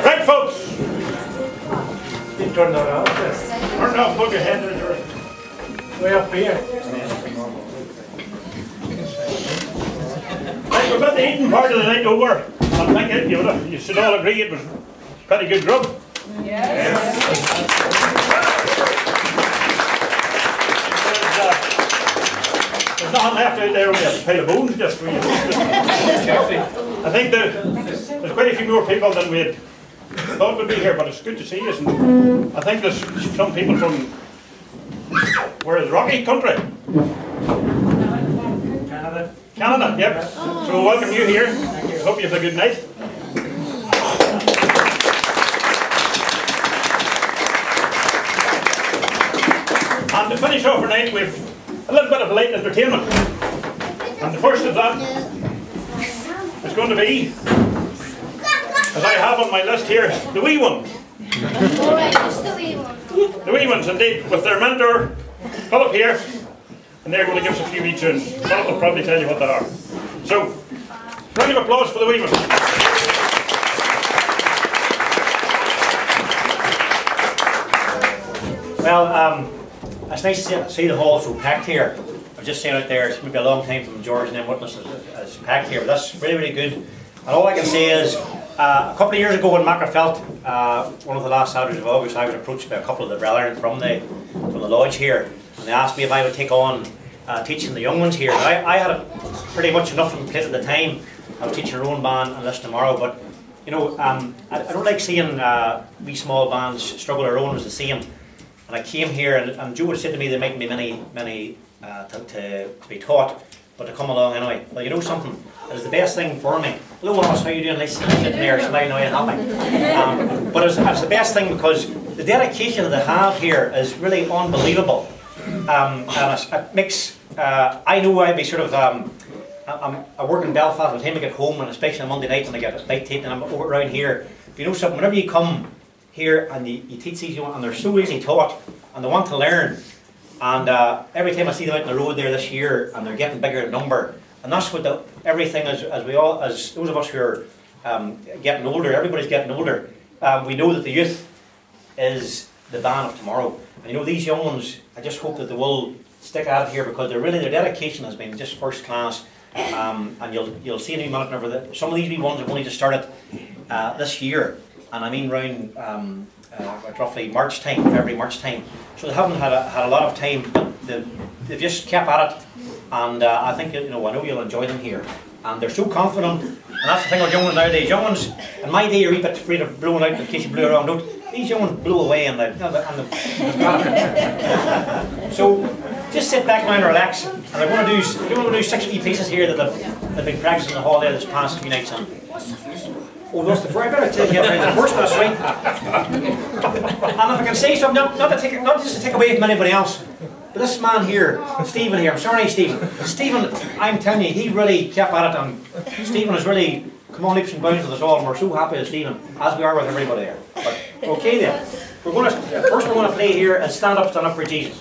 Right, folks. You turn that off. Turn it off, put your head in there. Way up here. Right, we've got the eating part of the night over. I think you should all agree it was pretty good grub. Yes. There's nothing left out there, only a pile of bones just for you. I think there's quite a few more people than we had thought would be here, but it's good to see you. And I think there's some people from, where is the Rocky country? Canada. Canada, yep. So we'll welcome you here. I hope you have a good night. And to finish off our night, we've a little bit of light entertainment. And the first of that is going to be, as I have on my list here, the Wee Ones. The Wee Ones, indeed, with their mentor, Philip here, and they're going to give us a few wee tunes. Philip will probably tell you what they are. So, round of applause for the Wee Ones. Well, it's nice to see the hall so packed here. I've just seen out there, it's maybe a long time from George and then witness as packed here, but that's really, really good. And all I can say is, a couple of years ago when Macrafelt, one of the last Saturdays of August, I was approached by a couple of the brethren from the lodge here, and they asked me if I would take on teaching the young ones here. I had pretty much enough on the plate at the time. I was teaching our own band and this tomorrow, but you know, I don't like seeing wee small bands struggle their own as to see them. And I came here, and Joe had said to me there mightn't be many to be taught, but to come along anyway. Well, you know something, it was the best thing for me. Hello, Ross, how you doing? Nice sitting there, smiling away and happy. But it's the best thing because the dedication that they have here is really unbelievable. And it makes, I know I'd be sort of, I work in Belfast, by the time I get home, and especially on Monday night when I get a night tape, and I'm over around here, you know something, whenever you come here and you teach these young, and they're so easily taught, and they want to learn. And every time I see them out on the road there this year, and they're getting bigger in number, and that's what everything as those of us who are getting older, everybody's getting older. We know that the youth is the band of tomorrow, and you know these young ones. I just hope that they will stick at it here because their dedication has been just first class. And you'll see in a minute whenever some of these wee ones have only just started this year. And I mean around roughly March time, February, March time. So they haven't had a lot of time, but they've just kept at it. And I think, I know you'll enjoy them here. And they're so confident, and that's the thing with young ones nowadays. Young ones, in my day, you're a wee bit afraid of blowing out in case you blew around. These young ones blew away and so just sit back now and relax. And we're going to do 6 wee pieces here that they've been practicing in the hall there this past few nights. Oh, that's the first. I better take the first one, right? And if I can say something, not just to take away from anybody else, but this man here, Stephen here, I'm sorry, Stephen. Stephen, I'm telling you, he really kept at it, and Stephen has really come on leaps and bounds with us all, and we're so happy with Stephen, as we are with everybody there. But okay then, first we're going to play here is Stand Up for Jesus.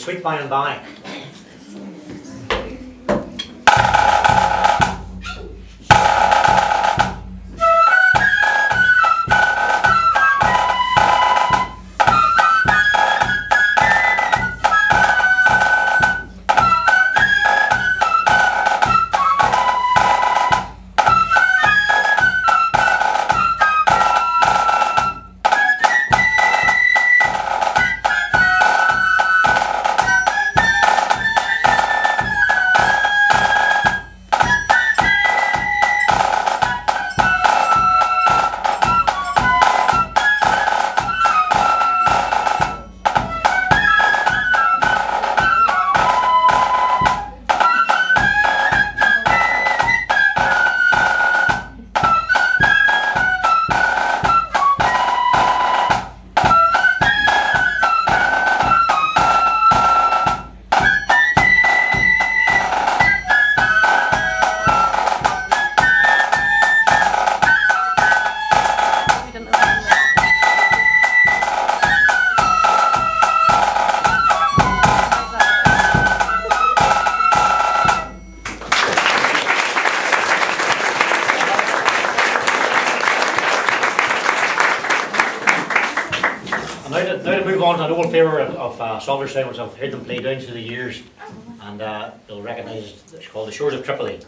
sweet by and by. Now to move on to an old favourite of Salterstown, which I've heard them play down through the years, and you'll recognise it. It's called The Shores of Tripoli.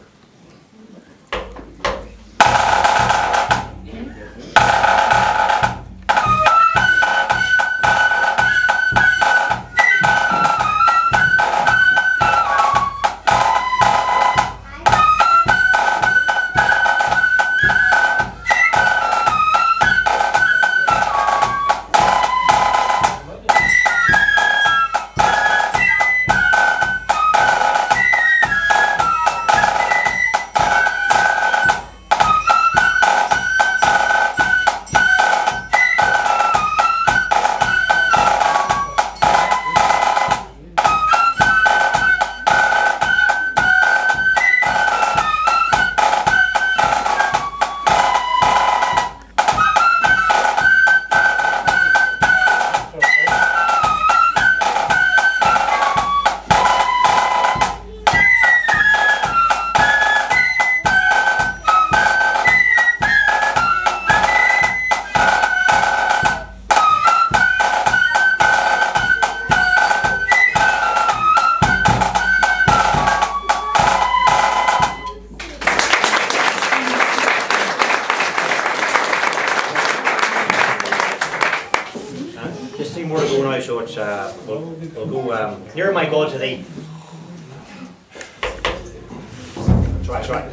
Just 3 more to go now, so it's we'll go near my God to thee. That's right.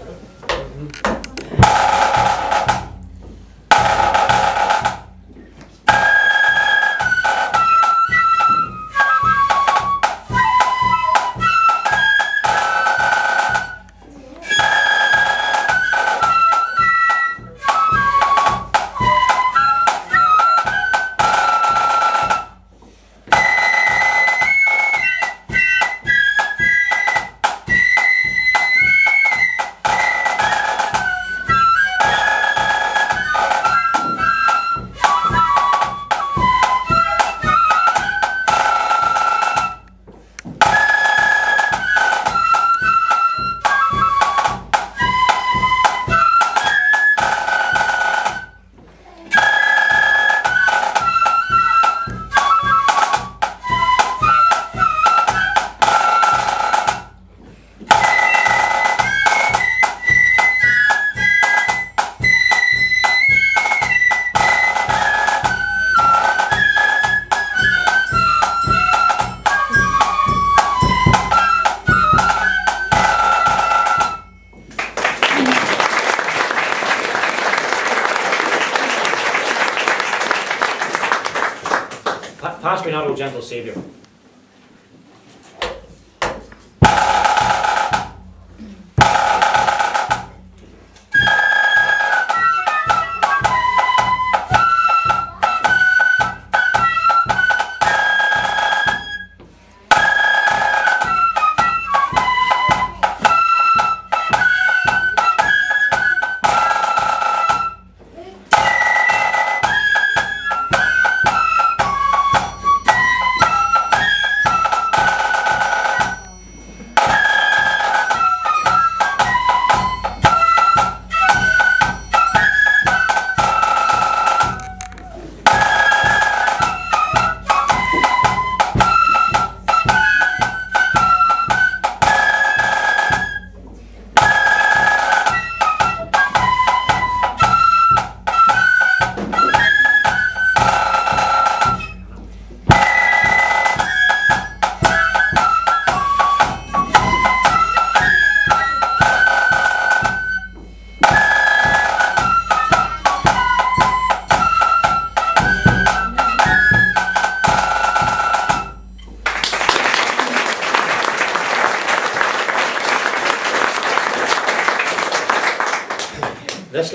Pass me not, O gentle Saviour.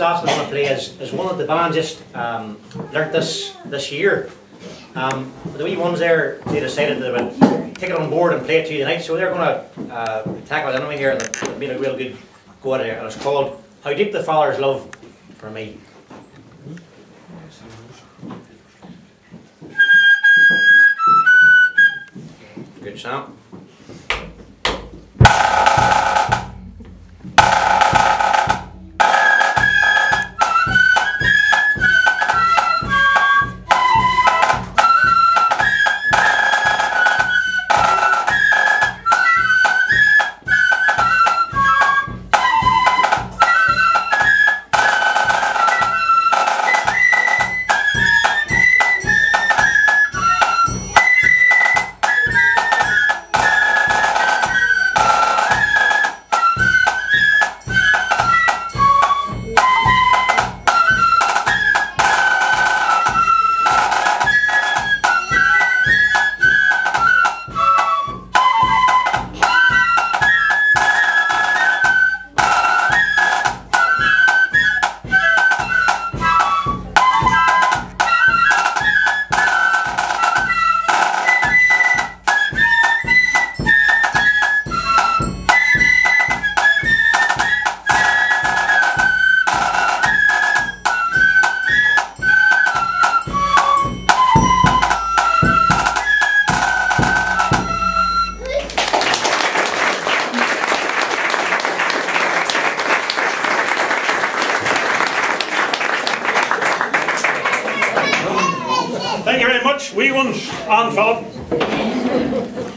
last one I'm going to play is one that the band just learnt this year. The Wee Ones there, they decided they would take it on board and play it to you tonight, so they're going to tackle it anyway here, and they've made a real good go at it, and it's called How Deep the Father's Love for Me. Good sound. Thank you very much, Wee Ones and Philip.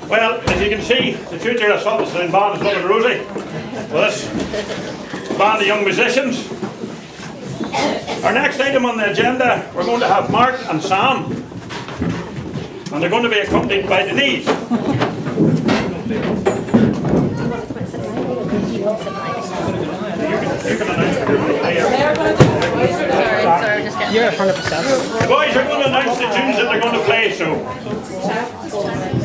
Well, as you can see, the future of Salterstown band is looking rosy. Well, this band of young musicians. Our next item on the agenda, we're going to have Mark and Sam, and they're going to be accompanied by Denise. You can announce You're 100%. the boys are going to announce the tunes that they're going to play, so.